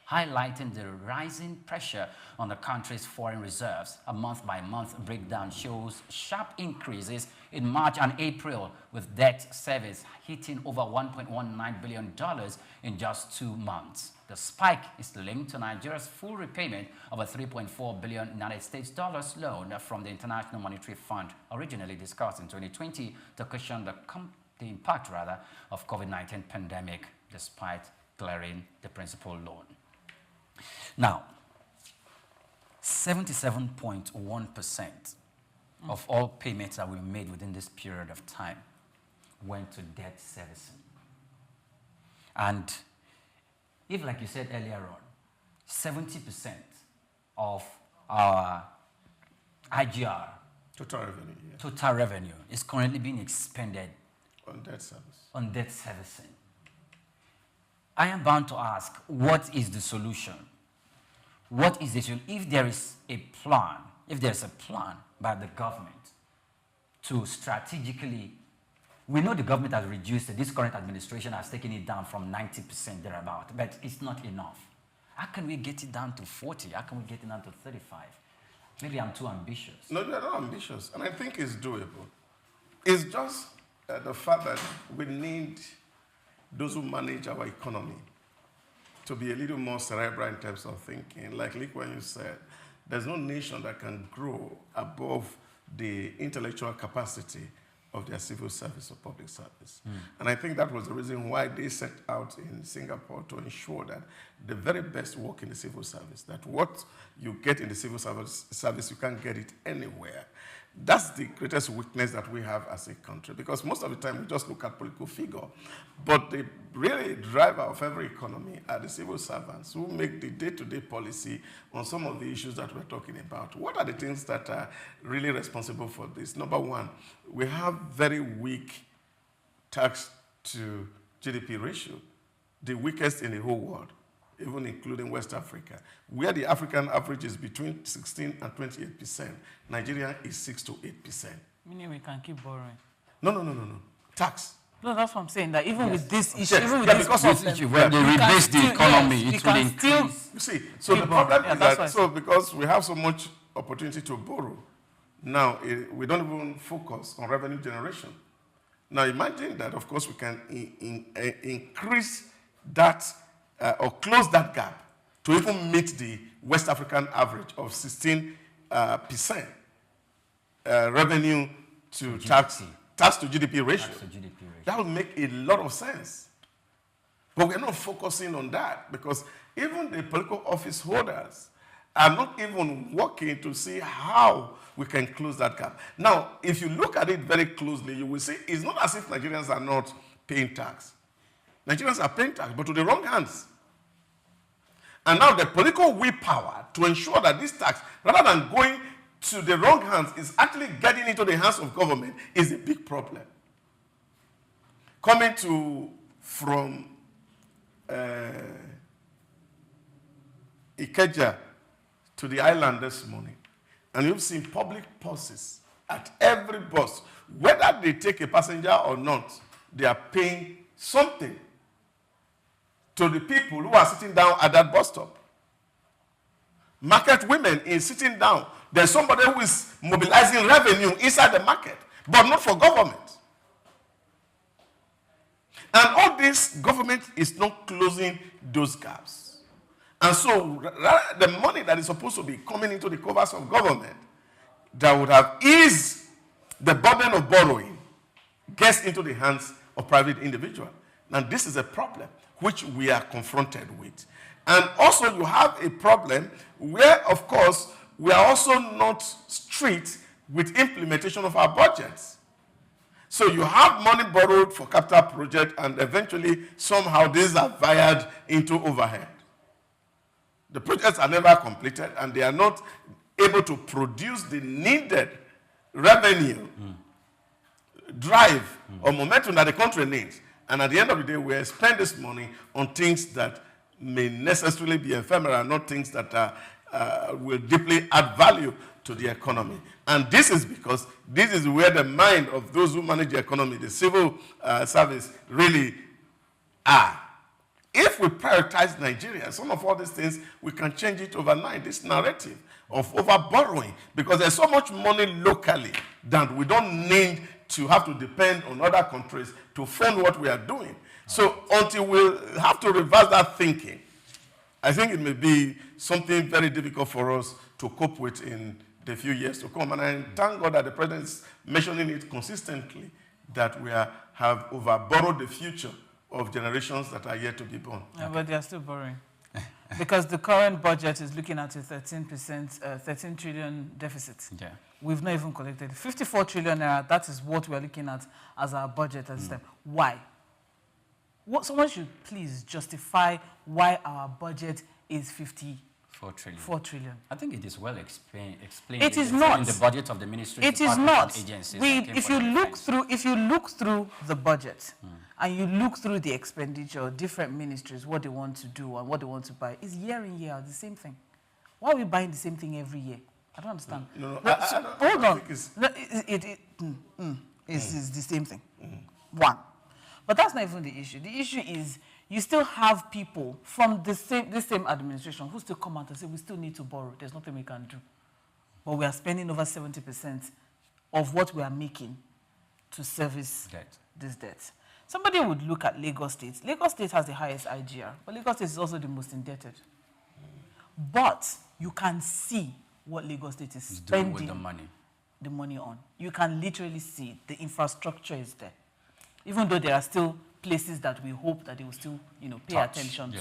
highlighting the rising pressure on the country's foreign reserves. A month-by-month breakdown shows sharp increases in March and April, with debt service hitting over $1.19 billion in just 2 months. The spike is linked to Nigeria's full repayment of a $3.4 billion United States dollars loan from the International Monetary Fund, originally discussed in 2020 to cushion the impact of COVID-19 pandemic, despite clearing the principal loan. Now, 77.1% of all payments that were made within this period of time went to debt servicing. And if, like you said earlier on, 70% of our IGR, total revenue is currently being expended on debt service. On debt servicing, I am bound to ask, what is the solution? What is the solution? If there is a plan, by the government to strategically, we know the government has reduced it. This current administration has taken it down from 90% thereabout, but it's not enough. How can we get it down to 40? How can we get it down to 35? Maybe I'm too ambitious. No, you are not ambitious, and I think it's doable. It's just the fact that we need those who manage our economy to be a little more cerebral in terms of thinking. Like when you said, there's no nation that can grow above the intellectual capacity of their civil service or public service. And I think that was the reason why they set out in Singapore to ensure that the very best work in the civil service, that what you get in the civil service you can't get it anywhere. That's the greatest weakness that we have as a country, because most of the time we just look at political figure. But the really driver of every economy are the civil servants who make the day-to-day policy on some of the issues that we're talking about. What are the things that are really responsible for this? Number one, we have very weak tax to GDP ratio, the weakest in the whole world, even including West Africa, where the African average is between 16 and 28%. Nigeria is 6 to 8%. Meaning we can keep borrowing. No. Tax. No, that's what I'm saying. That even with this issue, Yes. even with Yeah, this because problem, issue, when they rebase the economy, it will increase. You see, so the problem is that's that, so because we have so much opportunity to borrow, now we don't even focus on revenue generation. Now imagine that, of course, we can increase that or close that gap to even meet the West African average of 16% revenue to tax to GDP ratio. That would make a lot of sense. But we're not focusing on that, because even the political office holders are not even working to see how we can close that gap. Now, if you look at it very closely, you will see it's not as if Nigerians are not paying tax. Nigerians are paying tax, but to the wrong hands. And now the political willpower to ensure that this tax, rather than going to the wrong hands, is actually getting into the hands of government is a big problem. Coming from Ikeja to the island this morning, and you've seen public buses at every bus, whether they take a passenger or not, they are paying something to the people who are sitting down at that bus stop. Market women is sitting down. There's somebody who is mobilizing revenue inside the market, but not for government. And all this, government is not closing those gaps. And so the money that is supposed to be coming into the covers of government that would have eased the burden of borrowing gets into the hands of private individuals. Now this is a problem which we are confronted with. And also you have a problem where, of course, we are also not strict with implementation of our budgets. So you have money borrowed for capital project, and eventually somehow these are wired into overhead. The projects are never completed, and they are not able to produce the needed revenue, drive, or momentum that the country needs. And at the end of the day, we spend this money on things that may necessarily be ephemeral, not things that will deeply add value to the economy. And this is because this is where the mind of those who manage the economy, the civil service, really are. If we prioritize Nigeria, some of all these things, we can change it overnight, this narrative of over-borrowing, because there's so much money locally that we don't need to have to depend on other countries to fund what we are doing. So until we have to reverse that thinking, I think it may be something very difficult for us to cope with in the few years to come. And I thank God that the President is mentioning it consistently, that we have over-borrowed the future of generations that are yet to be born. Yeah, but they are still borrowing. Because the current budget is looking at a 13 trillion deficit. Yeah. We've not even collected 54 trillion naira. That is what we're looking at as our budget at this time. Why? Someone should please justify why our budget is 4 trillion. I think it is well explained. It is not in the budget of the ministry. It is not. If you look through the budget and you look through the expenditure, different ministries, what they want to do and what they want to buy, is year in year out the same thing. Why are we buying the same thing every year? I don't understand. Hold on. It's the same thing. One. But that's not even the issue. The issue is you still have people from this same administration who still come out and say, we still need to borrow. There's nothing we can do. But we are spending over 70% of what we are making to service this debt. Somebody would look at Lagos State. Lagos State has the highest IGR, but Lagos State is also the most indebted. But you can see what Lagos State is spending with the money on. You can literally see the infrastructure is there. Even though there are still places that we hope that they will still, pay attention to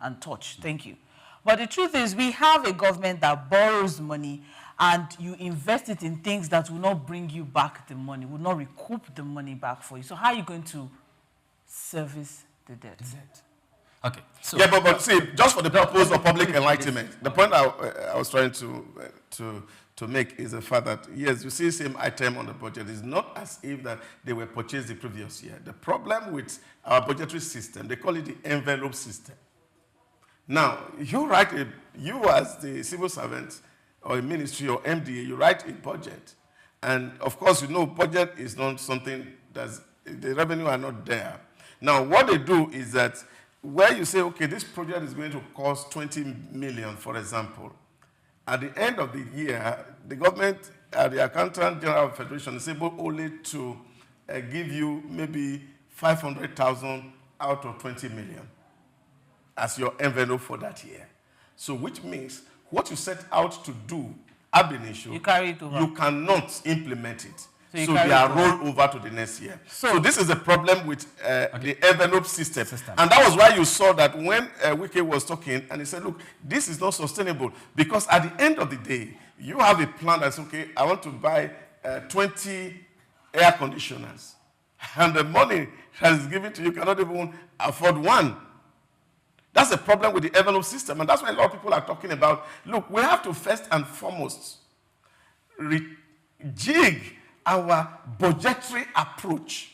and touch. Thank you. But the truth is, we have a government that borrows money and you invest it in things that will not bring you back the money, will not recoup the money back for you. So how are you going to service the debt? Okay. So yeah, but see, just for the purpose of public enlightenment, the point I was trying to make is the fact that, yes, you see the same item on the budget. It's not as if that they were purchased the previous year. The problem with our budgetary system, they call it the envelope system. Now, you as the civil servant or a ministry or MDA, you write a budget. And of course, budget is not something the revenue are not there. Now, what they do is that where you say, okay, this project is going to cost 20 million, for example, at the end of the year, the government, the Accountant General of the Federation is able only to give you maybe 500,000 out of 20 million as your envelope for that year. So which means what you set out to do ab initio, you carry it over. You cannot implement it. So they are rolled over to the next year. So this is the problem with the envelope system. And that was why you saw that when Wike was talking, and he said, look, this is not sustainable. Because at the end of the day, you have a plan that's, okay, I want to buy 20 air conditioners. And the money that is given to you cannot even afford one. That's the problem with the envelope system. And that's why a lot of people are talking about, look, we have to first and foremost rejig our budgetary approach,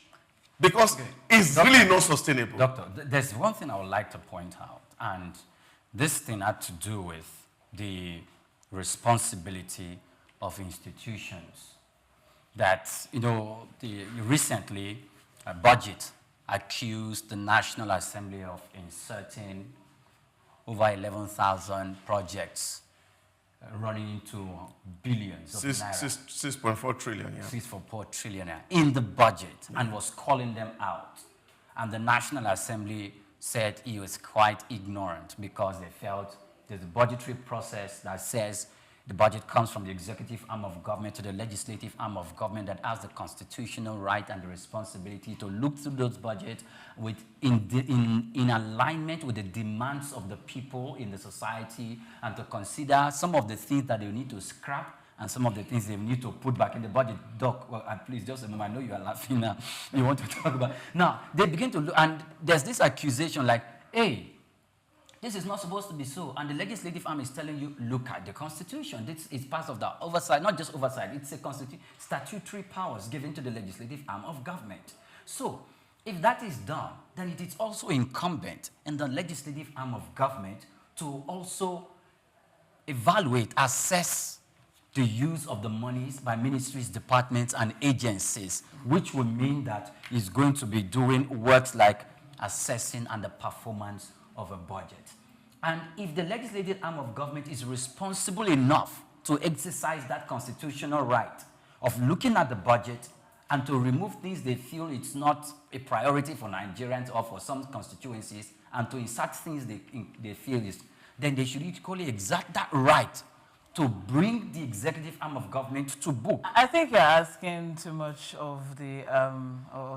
because it's really not sustainable. Doctor, there's one thing I would like to point out, and this thing had to do with the responsibility of institutions. That, recently, a budget accused the National Assembly of inserting over 11,000 projects running into billions of naira. 6.4 trillion, yeah. 6.4 trillion in the budget, and was calling them out. And the National Assembly said he was quite ignorant because they felt there's a budgetary process that says the budget comes from the executive arm of government to the legislative arm of government that has the constitutional right and the responsibility to look through those budgets in alignment with the demands of the people in the society, and to consider some of the things that they need to scrap and some of the things they need to put back in the budget. Doc, please, just a moment. I know you are laughing now. You want to talk about. Now, they begin to look, and there's this accusation like, hey, this is not supposed to be so. And the legislative arm is telling you, look at the Constitution. This is part of the oversight, not just oversight, it's a statutory powers given to the legislative arm of government. So, if that is done, then it is also incumbent in the legislative arm of government to also evaluate, assess the use of the monies by ministries, departments, and agencies, which will mean that it's going to be doing works like assessing and the performance of a budget. And if the legislative arm of government is responsible enough to exercise that constitutional right of looking at the budget and to remove things they feel it's not a priority for Nigerians or for some constituencies, and to insert things they feel is, then they should equally exert that right to bring the executive arm of government to book. I think you're asking too much of the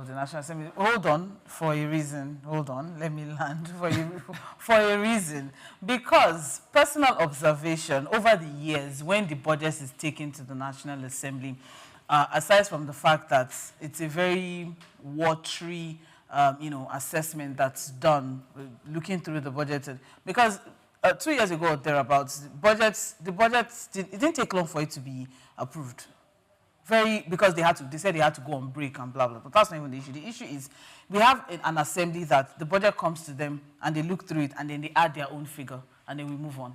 National Assembly. Hold on, for a reason. Hold on, let me land for a reason. Because personal observation over the years, when the budget is taken to the National Assembly, aside from the fact that it's a very watery, assessment that's done, looking through the budget, because 2 years ago, thereabouts, the budget, it didn't take long for it to be approved. Because they said they had to go on break and blah, blah, but that's not even the issue. The issue is we have an assembly that the budget comes to them and they look through it and then they add their own figure and then we move on.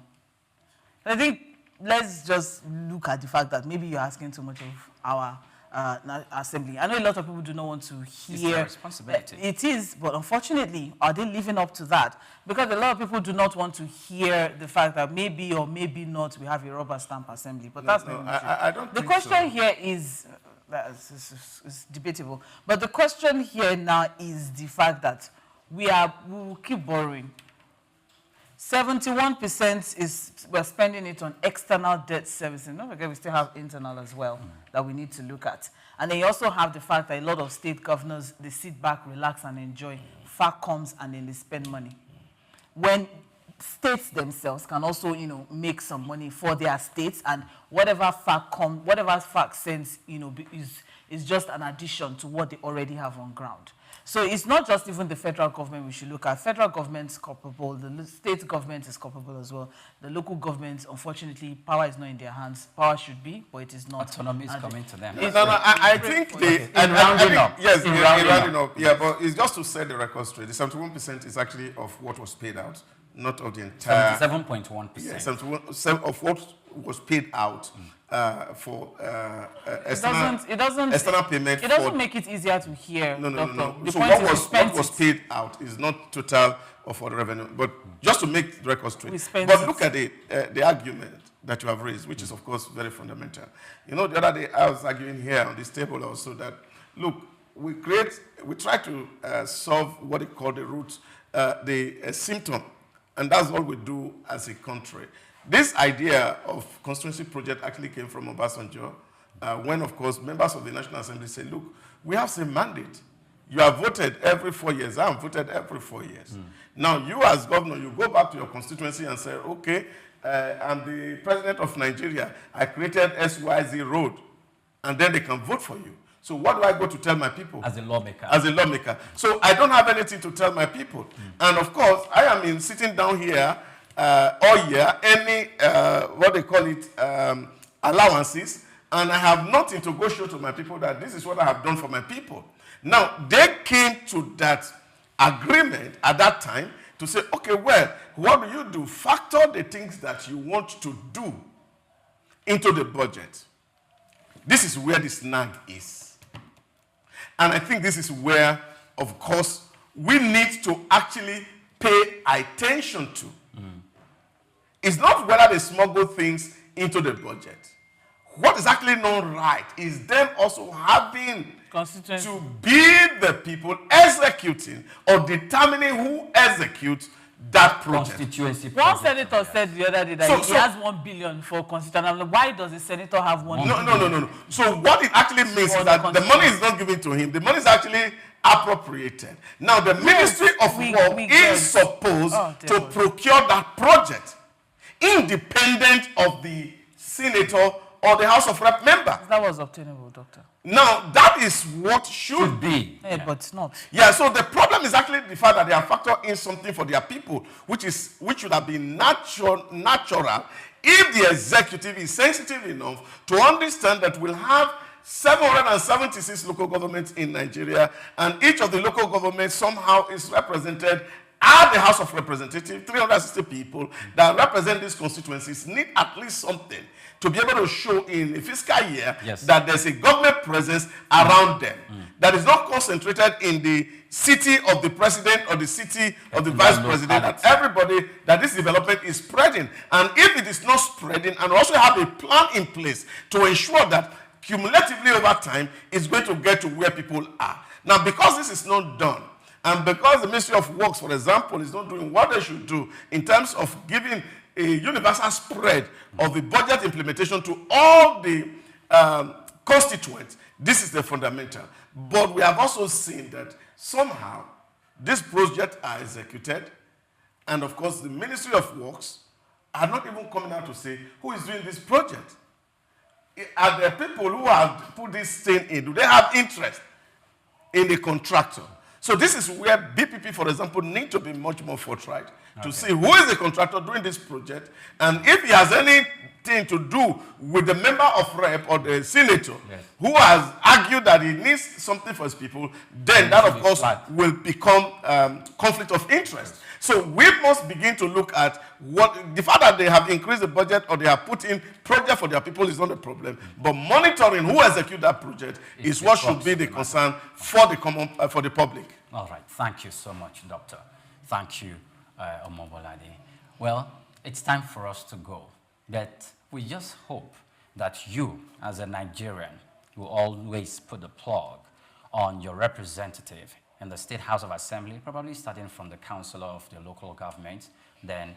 I think let's just look at the fact that maybe you're asking too much of our Assembly. I know a lot of people do not want to hear. It's their responsibility. It is, but unfortunately, are they living up to that? Because a lot of people do not want to hear the fact that maybe or maybe not we have a rubber stamp assembly. But that's not the issue. I don't think the question so. here is, it's debatable, but the question here now is the fact that we will keep borrowing. 71% is we're spending it on external debt servicing. Don't forget, we still have internal as well that we need to look at. And then you also have the fact that a lot of state governors, they sit back, relax, and enjoy. FAC comes and then they spend money. When states themselves can also, make some money for their states, and whatever FAC sends, is just an addition to what they already have on ground. So it's not just even the federal government we should look at. Federal government is culpable. The state government is culpable as well. The local government, unfortunately, power is not in their hands. Power should be, but it is not. Autonomy is coming to them. I think rounding up. Yes, In rounding up. Yeah, but it's just to set the record straight. The 71% is actually of what was paid out, not of the entire. 77.1%. Yeah, 71% of what was paid out for external payment. It doesn't make it easier to hear. No. The So point is what was paid out is not total of all the revenue, but just to make the record straight. But look at the argument that you have raised, which is of course very fundamental. The other day I was arguing here on this table also that, look, we try to solve what they call the root, the symptom, and that's what we do as a country. This idea of constituency project actually came from Obasanjo, when, of course, members of the National Assembly said, look, we have the mandate. You are voted every 4 years. I am voted every 4 years. Now, you as governor, you go back to your constituency and say, okay, I'm the president of Nigeria. I created SYZ road, and then they can vote for you. So what do I go to tell my people? As a lawmaker. As a lawmaker. So I don't have anything to tell my people. And of course, I am sitting down here all year, any, what they call it, allowances, and I have nothing to go show to my people that this is what I have done for my people. Now, they came to that agreement at that time to say, okay, well, what do? Factor the things that you want to do into the budget. This is where the snag is. And I think this is where, of course, we need to actually pay attention to. It's not whether they smuggle things into the budget. What is actually not right is them also having to be the people executing or determining who executes that project. Constituency One project. senator said the other day that he has 1 billion for constituency. Why does the senator have 1 billion? No. So what it actually means is that the money is not given to him. The money is actually appropriated. Now the Ministry of Work is supposed to procure that project, independent of the senator or the House of Rep member. That was obtainable, Doctor. Now, that is what should be. Yeah, but it's not. Yeah, so the problem is actually the fact that they have factored in something for their people, which should have been natural if the executive is sensitive enough to understand that we'll have 776 local governments in Nigeria, and each of the local governments somehow is represented at the House of Representatives. 360 people that represent these constituencies need at least something to be able to show in a fiscal year that there's a government presence around them. That is not concentrated in the city of the president or the city of the vice president, that this development is spreading. And if it is not spreading, and also have a plan in place to ensure that cumulatively over time, it's going to get to where people are. Now, because this is not done, and because the Ministry of Works, for example, is not doing what they should do in terms of giving a universal spread of the budget implementation to all the constituents, this is the fundamental. But we have also seen that somehow these projects are executed, and of course the Ministry of Works are not even coming out to say who is doing this project. Are the people who have put this thing in, do they have interest in the contractor? So this is where BPP, for example, need to be much more forthright to see who is the contractor doing this project, and if he has anything to do with the member of rep or the senator who has argued that he needs something for his people, then that, of course, will become conflict of interest. So we must begin to look at what the fact that they have increased the budget or they have put in project for their people is not a problem, but monitoring who execute that project is what should be the concern for the common for the public. All right, thank you so much, Doctor. Thank you, Omobola. Well, it's time for us to go, but we just hope that you, as a Nigerian, will always put the plug on your representative in the State House of Assembly, probably starting from the councillor of the local government, then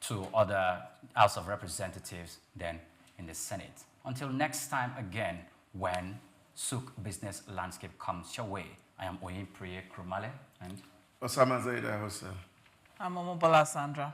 to other House of Representatives, then in the Senate. Until next time again, when Souq Business Landscape comes your way, I am Oyinpreye Krumale and Osamanze Idahosa. I'm Omobola Sandra.